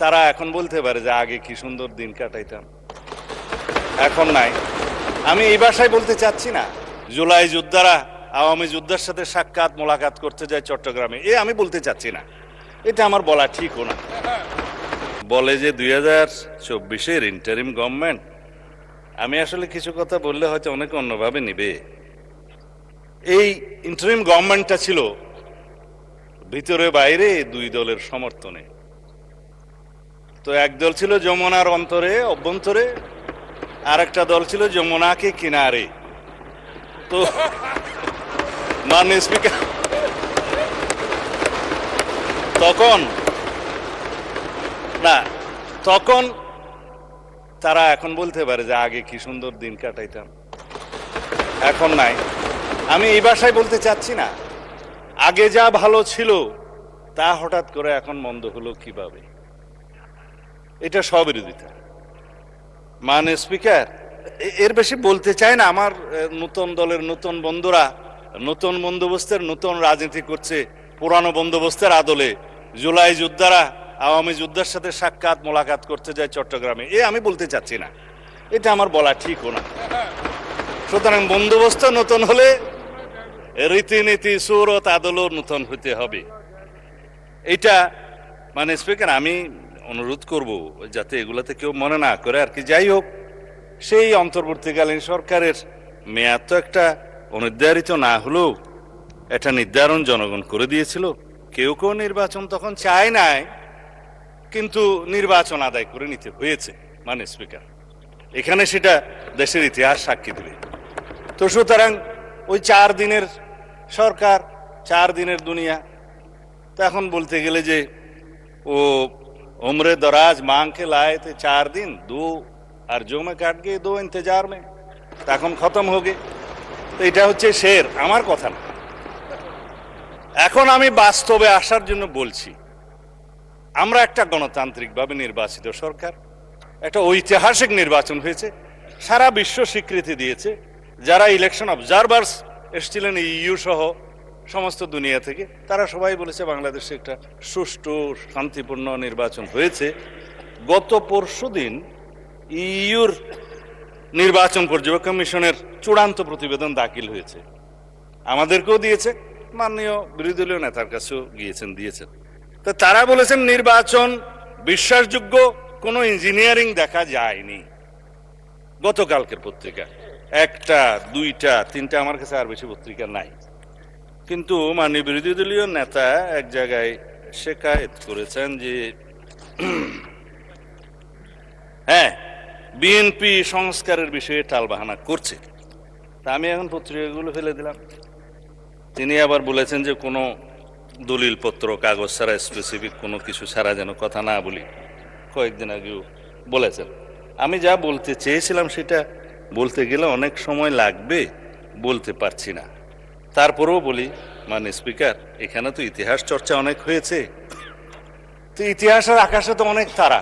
তারা এখন বলতে পারে যে আগে কি সুন্দর দিন কাটাইতাম, এখন নাই। আমি এই ভাষায় বলতে চাচ্ছি না। জুলাই যোদ্ধারা আওয়ামী যোদ্ধার সাথে সাক্ষাৎ মোলাকাত করতে যায় চট্টগ্রামে, আমি বলতে চাচ্ছি না। এটা আমার বলা ঠিকও না। বলে যে 2024-এর ইন্টারিম গভর্নমেন্ট, আমি আসলে কিছু কথা বললে হয়তো অনেকে অন্যভাবে নিবে। এই ইন্টারিম গভর্নমেন্টটা ছিল ভিতরে বাইরে দুই দলের সমর্থনে। তো এক দল ছিল যমুনার অভ্যন্তরে, আর একটা দল ছিল যমুনাকে কিনারে। তো মাননীয় স্পিকার, তখন তারা এখন বলতে পারে যে আগে কি সুন্দর দিন কাটাইতাম, এখন নাই। আমি এই ভাষায় বলতে চাচ্ছি না। আগে যা ভালো ছিল তা হঠাৎ করে এখন মন্দ হলো কিভাবে, এটা স্ববিরোধিতা। মাননীয় স্পিকার, এর বেশি বলতে চাই না। আমার নতুন দলের নতুন বন্ধুরা নতুন বন্দোবস্তের নতুন রাজনীতি করছে, পুরানো বন্দোবস্তের আদলে জুলাই যোদ্ধারা আওয়ামী যোদ্ধার সাথে সাক্ষাৎ মোলাকাত করতে যায় চট্টগ্রামে, আমি বলতে চাচ্ছি না। এটা আমার বলা ঠিকও না। সুতরাং বন্দোবস্ত নতুন হলে রীতিনীতি সুরত আদলও নতুন হতে হবে। এটা মানে স্পিকার, আমি অনুরোধ করব যাতে এগুলাতে কেউ মনে না করে আর কি। যাই হোক, সেই অন্তর্বর্তীকালীন সরকারের মেয়াদ তো একটা অনির্ধারিত না হলেও এটা নির্ধারণ জনগণ করে দিয়েছিল। কেউ কেউ নির্বাচন তখন চায় নাই, কিন্তু নির্বাচন আদায় করে নিতে হয়েছে। মানে স্পিকার, এখানে সেটা দেশের ইতিহাস সাক্ষী দেবে। তো সুতরাং ওই 4 দিনের সরকার, 4 দিনের দুনিয়া। তো এখন বলতে গেলে যে ও उम्र दराज मांग के लाए थे 4 दिन, 2 अर्जों में काट गए, 2 इंतजार में, এখন খতম हो गए। তো এটা হচ্ছে শের, আমার কথা না। এখন আমি বাস্তবে আসার জন্য বলছি, আমরা একটা গণতান্ত্রিকভাবে নির্বাচিত সরকার, একটা ঐতিহাসিক নির্বাচন হয়েছে, সারা বিশ্ব স্বীকৃতি দিয়েছে। যারা ইলেকশন অবজারভার্স এসেছিলেন ইইউ সহ সমস্ত দুনিয়া থেকে, তারা সবাই বলেছে বাংলাদেশে একটা সুষ্ঠু শান্তিপূর্ণ নির্বাচন হয়েছে। গত পরশুদিন ইইউর নির্বাচন পর্যবেক্ষণ কমিশনের চূড়ান্ত প্রতিবেদন দাখিল হয়েছে, আমাদেরকেও দিয়েছে, মাননীয় বিরোধী দলীয় নেতার কাছেও দিয়েছেন। তো তারা বলেছেন নির্বাচন বিশ্বাসযোগ্য, কোনো ইঞ্জিনিয়ারিং দেখা যায়নি। গতকালকের পত্রিকা 1টা 2টা 3টা, আমার কাছে আর বেশি পত্রিকা নাই। কিন্তু মাননীয় বিরোধী দলীয় নেতা এক জায়গায় শেকায়েত করেছেন যে হ্যাঁ, বিএনপি সংস্কারের বিষয়ে টালবাহানা করছে। তা আমি এখন পত্রিকাগুলো ফেলে দিলাম। তিনি আবার বলেছেন যে কোনো দলিলপত্র কাগজ ছাড়া, স্পেসিফিক কোনো কিছু ছাড়া যেন কথা না বলি, কয়েকদিন আগেও বলেছেন। আমি যা বলতে চেয়েছিলাম সেটা বলতে গেলে অনেক সময় লাগবে, বলতে পারছি না। তারপরেও বলি, মানে স্পিকার, এখানে তো ইতিহাস চর্চা অনেক হয়েছে। তো ইতিহাসের আকাশে তো অনেক তারা।